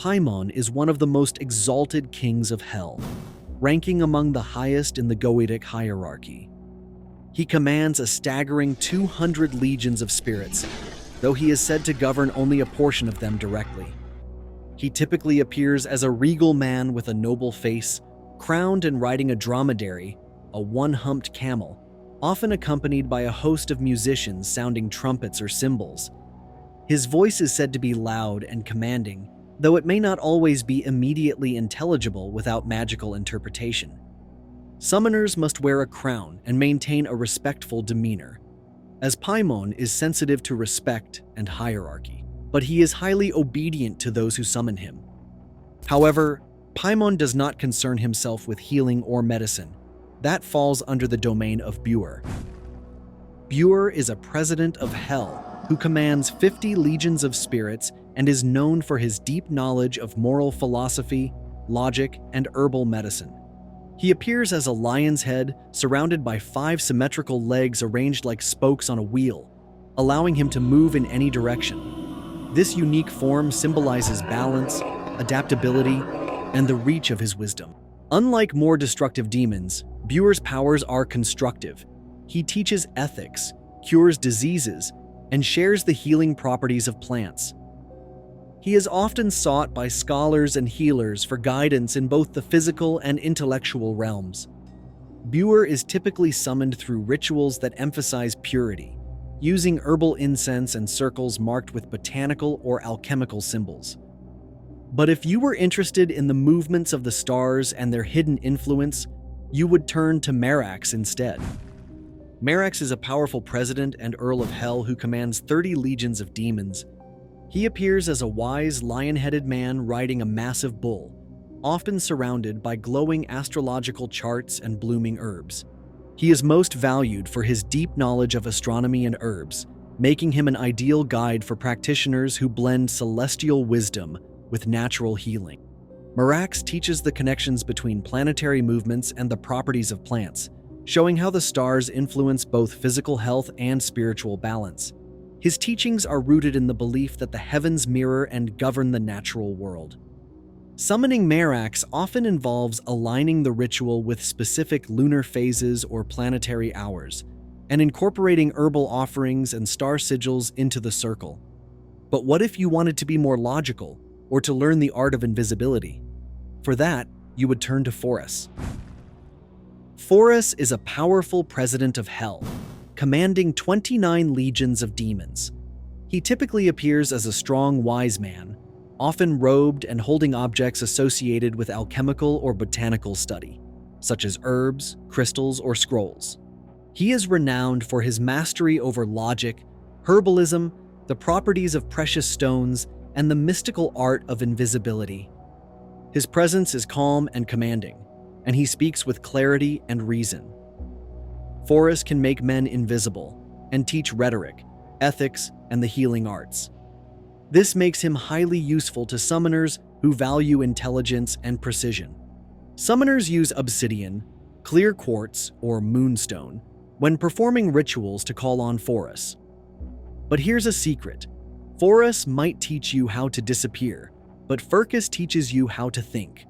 Paimon is one of the most exalted kings of hell, ranking among the highest in the Goetic hierarchy. He commands a staggering 200 legions of spirits, though he is said to govern only a portion of them directly. He typically appears as a regal man with a noble face, crowned and riding a dromedary, a one-humped camel, often accompanied by a host of musicians sounding trumpets or cymbals. His voice is said to be loud and commanding, though it may not always be immediately intelligible without magical interpretation. Summoners must wear a crown and maintain a respectful demeanor, as Paimon is sensitive to respect and hierarchy, but he is highly obedient to those who summon him. However, Paimon does not concern himself with healing or medicine. That falls under the domain of Buer. Buer is a president of hell who commands 50 legions of spirits and is known for his deep knowledge of moral philosophy, logic, and herbal medicine. He appears as a lion's head surrounded by 5 symmetrical legs arranged like spokes on a wheel, allowing him to move in any direction. This unique form symbolizes balance, adaptability, and the reach of his wisdom. Unlike more destructive demons, Buer's powers are constructive. He teaches ethics, cures diseases, and shares the healing properties of plants. He is often sought by scholars and healers for guidance in both the physical and intellectual realms. Buer is typically summoned through rituals that emphasize purity, using herbal incense and circles marked with botanical or alchemical symbols. But if you were interested in the movements of the stars and their hidden influence, you would turn to Marax instead. Marax is a powerful president and Earl of Hell who commands 30 legions of demons. He appears as a wise, lion-headed man riding a massive bull, often surrounded by glowing astrological charts and blooming herbs. He is most valued for his deep knowledge of astronomy and herbs, making him an ideal guide for practitioners who blend celestial wisdom with natural healing. Marax teaches the connections between planetary movements and the properties of plants, showing how the stars influence both physical health and spiritual balance. His teachings are rooted in the belief that the heavens mirror and govern the natural world. Summoning Marax often involves aligning the ritual with specific lunar phases or planetary hours, and incorporating herbal offerings and star sigils into the circle. But what if you wanted to be more logical, or to learn the art of invisibility? For that, you would turn to Foras. Foras is a powerful president of hell, commanding 29 legions of demons. He typically appears as a strong, wise man, often robed and holding objects associated with alchemical or botanical study, such as herbs, crystals, or scrolls. He is renowned for his mastery over logic, herbalism, the properties of precious stones, and the mystical art of invisibility. His presence is calm and commanding, and he speaks with clarity and reason. Foras can make men invisible and teach rhetoric, ethics, and the healing arts. This makes him highly useful to summoners who value intelligence and precision. Summoners use obsidian, clear quartz, or moonstone when performing rituals to call on Foras. But here's a secret. Foras might teach you how to disappear, but Furcas teaches you how to think.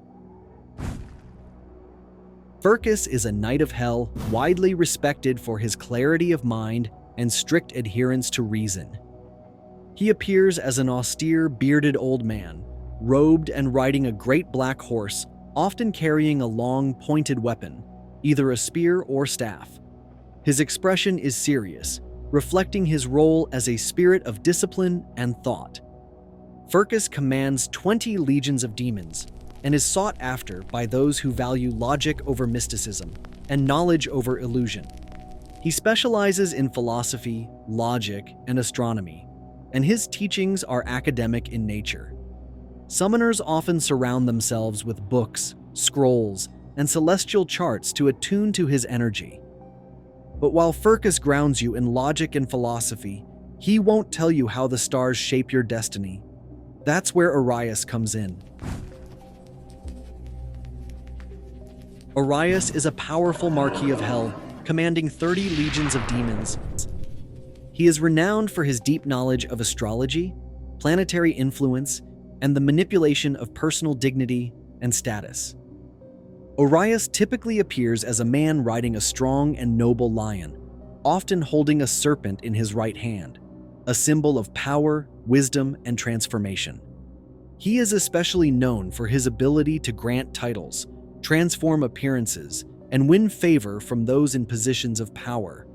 Furcas is a knight of hell, widely respected for his clarity of mind and strict adherence to reason. He appears as an austere, bearded old man, robed and riding a great black horse, often carrying a long, pointed weapon, either a spear or staff. His expression is serious, reflecting his role as a spirit of discipline and thought. Furcas commands 20 legions of demons and is sought after by those who value logic over mysticism and knowledge over illusion. He specializes in philosophy, logic, and astronomy, and his teachings are academic in nature. Summoners often surround themselves with books, scrolls, and celestial charts to attune to his energy. But while Furcas grounds you in logic and philosophy, he won't tell you how the stars shape your destiny. That's where Orias comes in. Orias is a powerful Marquis of Hell, commanding 30 legions of demons. He is renowned for his deep knowledge of astrology, planetary influence, and the manipulation of personal dignity and status. Orias typically appears as a man riding a strong and noble lion, often holding a serpent in his right hand, a symbol of power, wisdom, and transformation. He is especially known for his ability to grant titles, transform appearances, and win favor from those in positions of power.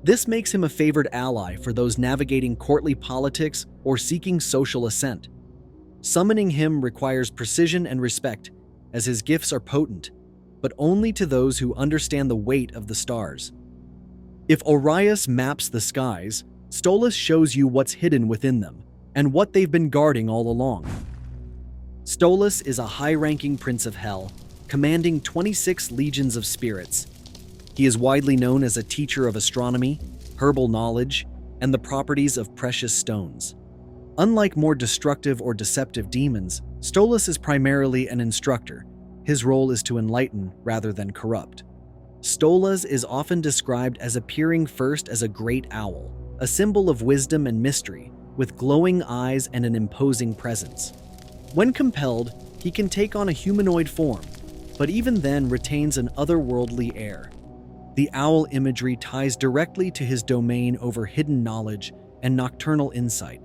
This makes him a favored ally for those navigating courtly politics or seeking social ascent. Summoning him requires precision and respect, as his gifts are potent, but only to those who understand the weight of the stars. If Orias maps the skies, Stolas shows you what's hidden within them and what they've been guarding all along. Stolas is a high-ranking prince of hell, commanding 26 legions of spirits. He is widely known as a teacher of astronomy, herbal knowledge, and the properties of precious stones. Unlike more destructive or deceptive demons, Stolas is primarily an instructor. His role is to enlighten rather than corrupt. Stolas is often described as appearing first as a great owl, a symbol of wisdom and mystery, with glowing eyes and an imposing presence. When compelled, he can take on a humanoid form, but even then retains an otherworldly air. The owl imagery ties directly to his domain over hidden knowledge and nocturnal insight,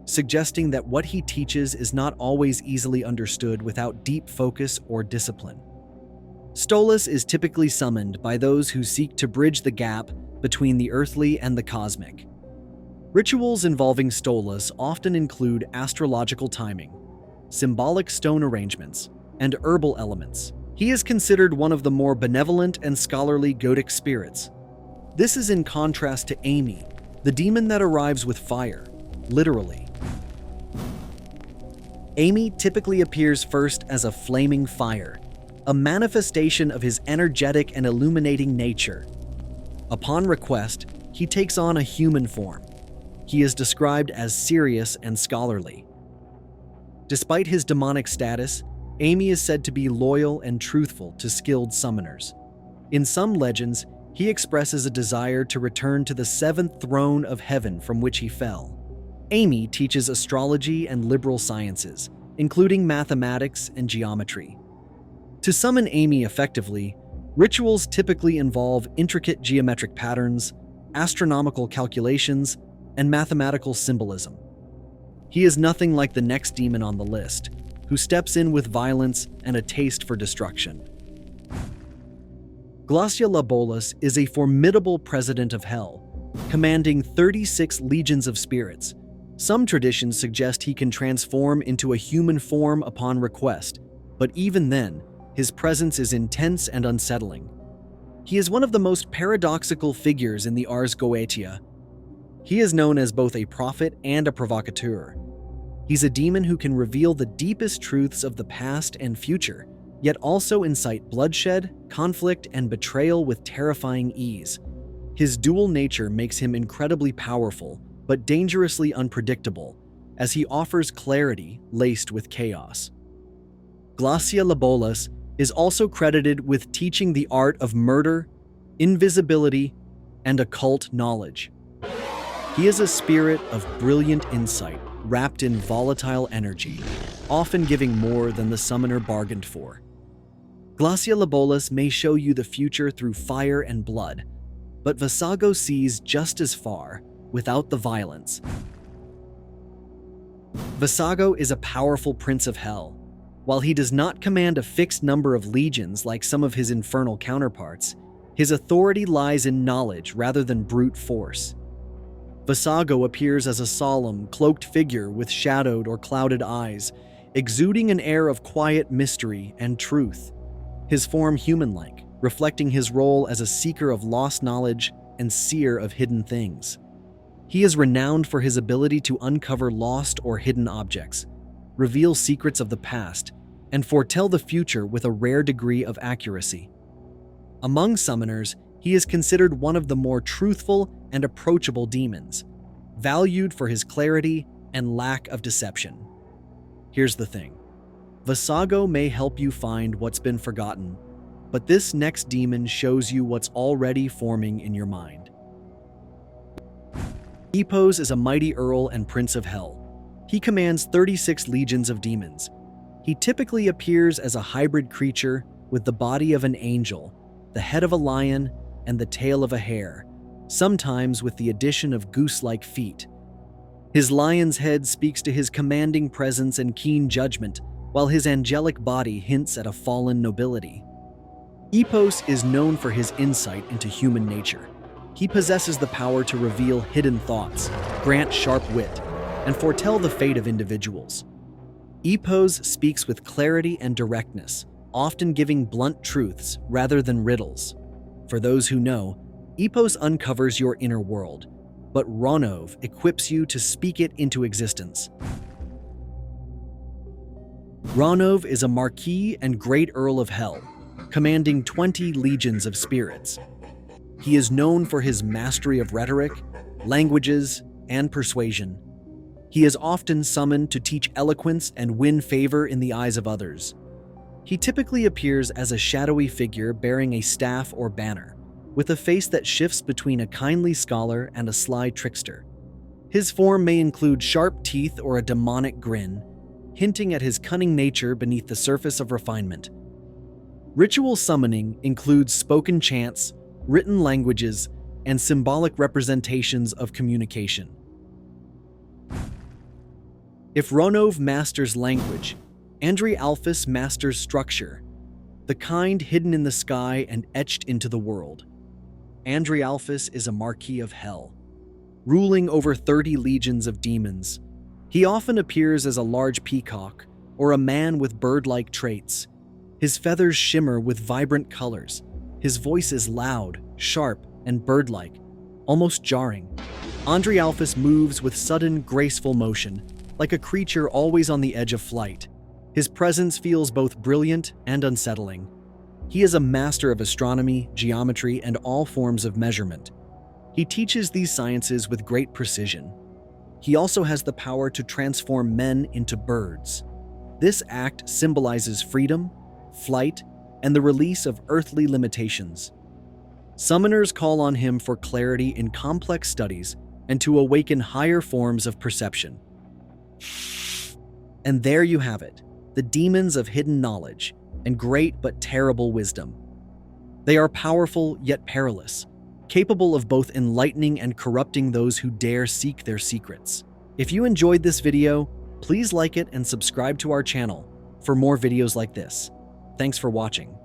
suggesting that what he teaches is not always easily understood without deep focus or discipline. Stolas is typically summoned by those who seek to bridge the gap between the earthly and the cosmic. Rituals involving Stolas often include astrological timing, symbolic stone arrangements, and herbal elements. He is considered one of the more benevolent and scholarly Goetic spirits. This is in contrast to Amy, the demon that arrives with fire, literally. Amy typically appears first as a flaming fire, a manifestation of his energetic and illuminating nature. Upon request, he takes on a human form. He is described as serious and scholarly. Despite his demonic status, Amy is said to be loyal and truthful to skilled summoners. In some legends, he expresses a desire to return to the seventh throne of heaven from which he fell. Amy teaches astrology and liberal sciences, including mathematics and geometry. To summon Amy effectively, rituals typically involve intricate geometric patterns, astronomical calculations, and mathematical symbolism. He is nothing like the next demon on the list, who steps in with violence and a taste for destruction. Glasya-Lobalas is a formidable president of hell, commanding 36 legions of spirits. Some traditions suggest he can transform into a human form upon request, but even then, his presence is intense and unsettling. He is one of the most paradoxical figures in the Ars Goetian. He is known as both a prophet and a provocateur. He's a demon who can reveal the deepest truths of the past and future, yet also incite bloodshed, conflict, and betrayal with terrifying ease. His dual nature makes him incredibly powerful, but dangerously unpredictable, as he offers clarity laced with chaos. Glasya-Lobalas is also credited with teaching the art of murder, invisibility, and occult knowledge. He is a spirit of brilliant insight, wrapped in volatile energy, often giving more than the summoner bargained for. Glasya-Lobalas may show you the future through fire and blood, but Vassago sees just as far without the violence. Vassago is a powerful prince of hell. While he does not command a fixed number of legions like some of his infernal counterparts, his authority lies in knowledge rather than brute force. Vassago appears as a solemn, cloaked figure with shadowed or clouded eyes, exuding an air of quiet mystery and truth. His form human-like, reflecting his role as a seeker of lost knowledge and seer of hidden things. He is renowned for his ability to uncover lost or hidden objects, reveal secrets of the past, and foretell the future with a rare degree of accuracy. Among summoners, he is considered one of the more truthful and approachable demons, valued for his clarity and lack of deception. Here's the thing. Vassago may help you find what's been forgotten, but this next demon shows you what's already forming in your mind. Ipos is a mighty earl and prince of hell. He commands 36 legions of demons. He typically appears as a hybrid creature with the body of an angel, the head of a lion, and the tail of a hare, sometimes with the addition of goose-like feet. His lion's head speaks to his commanding presence and keen judgment, while his angelic body hints at a fallen nobility. Ipos is known for his insight into human nature. He possesses the power to reveal hidden thoughts, grant sharp wit, and foretell the fate of individuals. Ipos speaks with clarity and directness, often giving blunt truths rather than riddles. For those who know, Ipos uncovers your inner world, but Ronove equips you to speak it into existence. Ronove is a Marquis and Great Earl of Hell, commanding 20 legions of spirits. He is known for his mastery of rhetoric, languages, and persuasion. He is often summoned to teach eloquence and win favor in the eyes of others. He typically appears as a shadowy figure bearing a staff or banner, with a face that shifts between a kindly scholar and a sly trickster. His form may include sharp teeth or a demonic grin, hinting at his cunning nature beneath the surface of refinement. Ritual summoning includes spoken chants, written languages, and symbolic representations of communication. If Ronove masters language, Andrealphus masters structure, the kind hidden in the sky and etched into the world. Andrealphus is a Marquis of Hell, ruling over 30 legions of demons. He often appears as a large peacock or a man with bird-like traits. His feathers shimmer with vibrant colors. His voice is loud, sharp, and bird-like, almost jarring. Andrealphus moves with sudden, graceful motion, like a creature always on the edge of flight. His presence feels both brilliant and unsettling. He is a master of astronomy, geometry, and all forms of measurement. He teaches these sciences with great precision. He also has the power to transform men into birds. This act symbolizes freedom, flight, and the release of earthly limitations. Summoners call on him for clarity in complex studies and to awaken higher forms of perception. And there you have it, the demons of hidden knowledge and great but terrible wisdom. They are powerful yet perilous, capable of both enlightening and corrupting those who dare seek their secrets. If you enjoyed this video, please like it and subscribe to our channel for more videos like this. Thanks for watching.